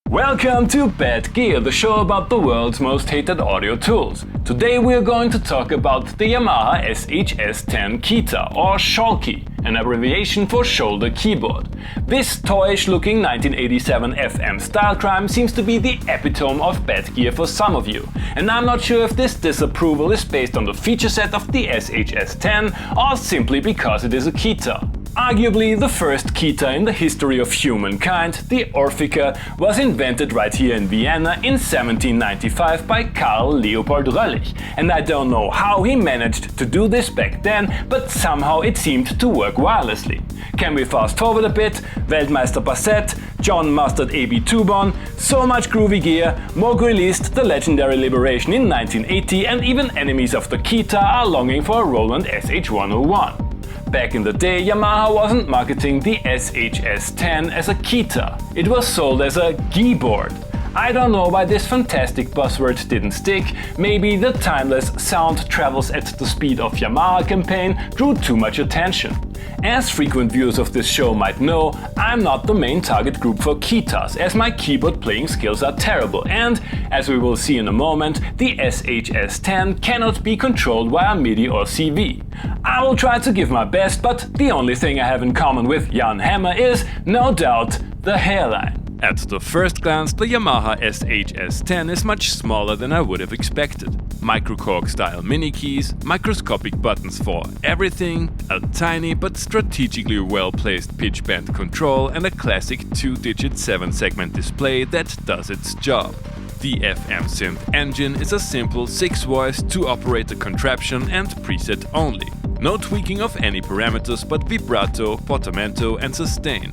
Welcome to Bad Gear, the show about the world's most hated audio tools. Today we are going to talk about the Yamaha SHS-10 Keytar, or Schalke, an abbreviation for shoulder keyboard. This toyish looking 1987 FM style crime seems to be the epitome of bad gear for some of you, and I'm not sure if this disapproval is based on the feature set of the SHS-10 or simply because it is a keytar. Arguably the first keytar in the history of humankind, the Orphica was invented right here in Vienna in 1795 by Karl Leopold Röllich, and I don't know how he managed to do this back then, but somehow it seemed to work wirelessly. Can we fast forward a bit? Weltmeister Bassett, John Mustard AB Tubon, so much groovy gear, Moog released the legendary Liberation in 1980, and even enemies of the keytar are longing for a Roland SH-101. Back in the day, Yamaha wasn't marketing the SHS-10 as a keytar, it was sold as a gui-board. I don't know why this fantastic buzzword didn't stick, maybe the timeless sound travels at the speed of Yamaha campaign drew too much attention. As frequent viewers of this show might know, I'm not the main target group for keytars, as my keyboard playing skills are terrible and, as we will see in a moment, the SHS-10 cannot be controlled via MIDI or CV. I will try to give my best, but the only thing I have in common with Jan Hammer is, no doubt, the hairline. At the first glance, the Yamaha SHS-10 is much smaller than I would have expected. Microcork style mini keys, microscopic buttons for everything, a tiny but strategically well placed pitch bend control, and a classic 2-digit 7-segment display that does its job. The FM Synth engine is a simple 6-voice 2-operator contraption and preset only. No tweaking of any parameters but vibrato, portamento and sustain.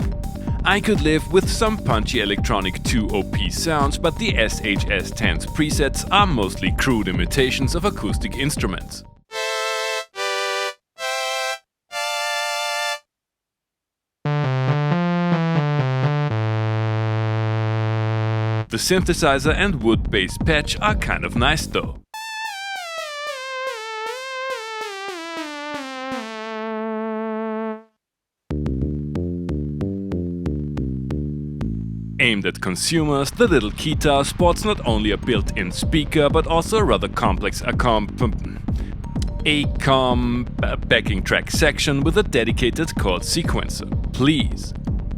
I could live with some punchy electronic 2OP sounds, but the SHS-10's presets are mostly crude imitations of acoustic instruments. The synthesizer and wood bass patch are kind of nice though. Aimed at consumers, the little keytar sports not only a built-in speaker but also a rather complex backing track section with a dedicated chord sequencer.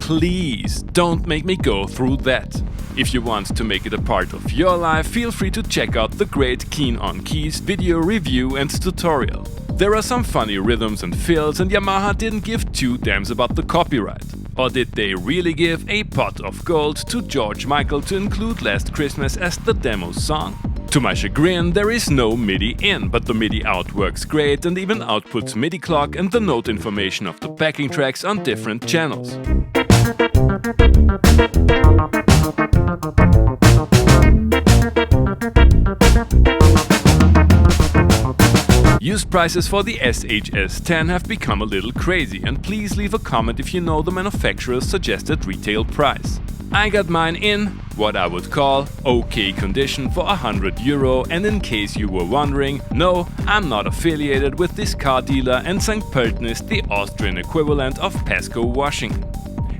Please don't make me go through that. If you want to make it a part of your life, feel free to check out the great Keen on Keys video review and tutorial. There are some funny rhythms and fills, and Yamaha didn't give two damns about the copyright. Or did they really give a pot of gold to George Michael to include Last Christmas as the demo song? To my chagrin, there is no MIDI in, but the MIDI out works great and even outputs MIDI clock and the note information of the backing tracks on different channels. Used prices for the SHS-10 have become a little crazy, and please leave a comment if you know the manufacturer's suggested retail price. I got mine in what I would call okay condition for €100, and in case you were wondering, no, I'm not affiliated with this car dealer, and St. Pölten is the Austrian equivalent of Pasco, Washington.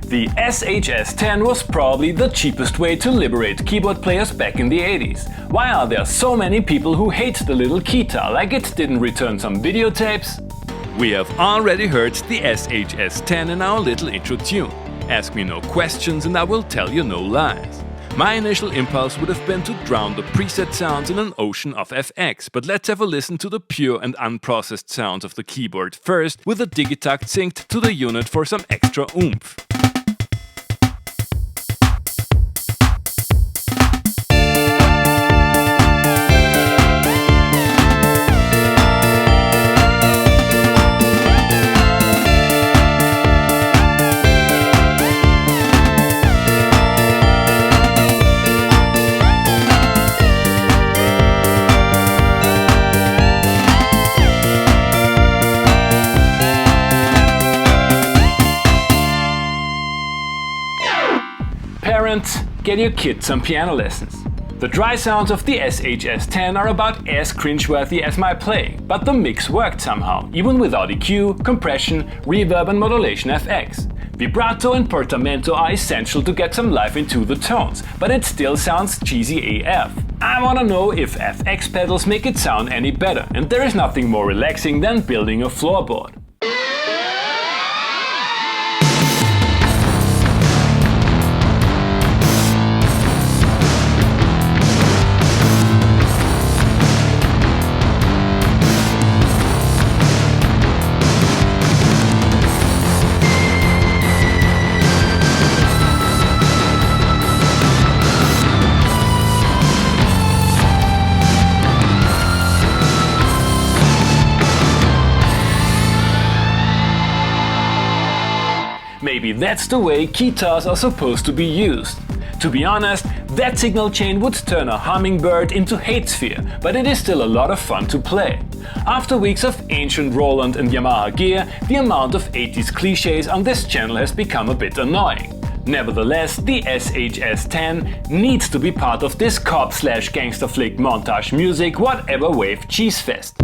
The SHS-10 was probably the cheapest way to liberate keyboard players back in the 80s. Why are there so many people who hate the little keytar, like it didn't return some videotapes? We have already heard the SHS-10 in our little intro tune. Ask me no questions and I will tell you no lies. My initial impulse would have been to drown the preset sounds in an ocean of FX, but let's have a listen to the pure and unprocessed sounds of the keyboard first, with a digitact synced to the unit for some extra oomph. Parents, get your kids some piano lessons. The dry sounds of the SHS-10 are about as cringeworthy as my playing, but the mix worked somehow, even without EQ, compression, reverb and modulation FX. Vibrato and portamento are essential to get some life into the tones, but it still sounds cheesy AF. I wanna know if FX pedals make it sound any better, and there is nothing more relaxing than building a floorboard. Maybe that's the way keytars are supposed to be used. To be honest, that signal chain would turn a hummingbird into hate sphere, but it is still a lot of fun to play. After weeks of ancient Roland and Yamaha gear, the amount of 80s clichés on this channel has become a bit annoying. Nevertheless, the SHS-10 needs to be part of this cop/gangster flick montage music whatever wave cheese fest.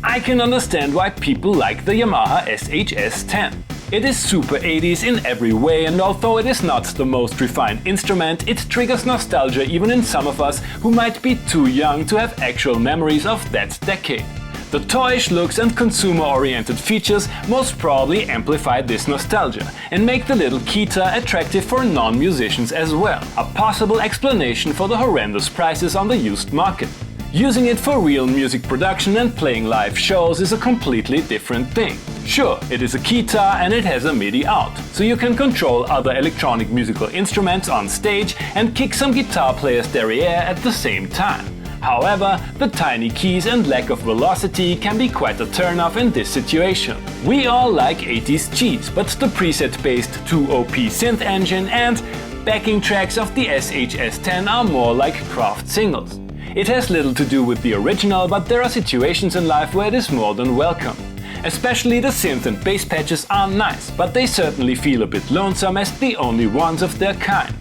I can understand why people like the Yamaha SHS-10. It is super 80s in every way, and although it is not the most refined instrument, it triggers nostalgia even in some of us who might be too young to have actual memories of that decade. The toyish looks and consumer-oriented features most probably amplify this nostalgia and make the little keytar attractive for non-musicians as well, a possible explanation for the horrendous prices on the used market. Using it for real music production and playing live shows is a completely different thing. Sure, it is a keytar and it has a MIDI out, so you can control other electronic musical instruments on stage and kick some guitar players' derriere at the same time. However, the tiny keys and lack of velocity can be quite a turn-off in this situation. We all like 80s cheese, but the preset-based 2OP synth engine and backing tracks of the SHS-10 are more like craft singles. It has little to do with the original, but there are situations in life where it is more than welcome. Especially the synth and bass patches are nice, but they certainly feel a bit lonesome as the only ones of their kind.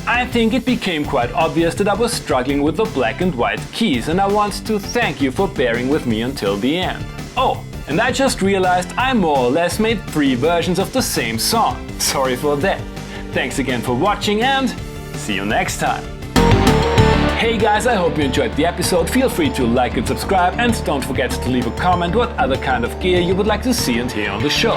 I think it became quite obvious that I was struggling with the black and white keys, and I want to thank you for bearing with me until the end. Oh, and I just realized I more or less made 3 versions of the same song. Sorry for that. Thanks again for watching and see you next time. Hey guys, I hope you enjoyed the episode. Feel free to like and subscribe, and don't forget to leave a comment what other kind of gear you would like to see and hear on the show.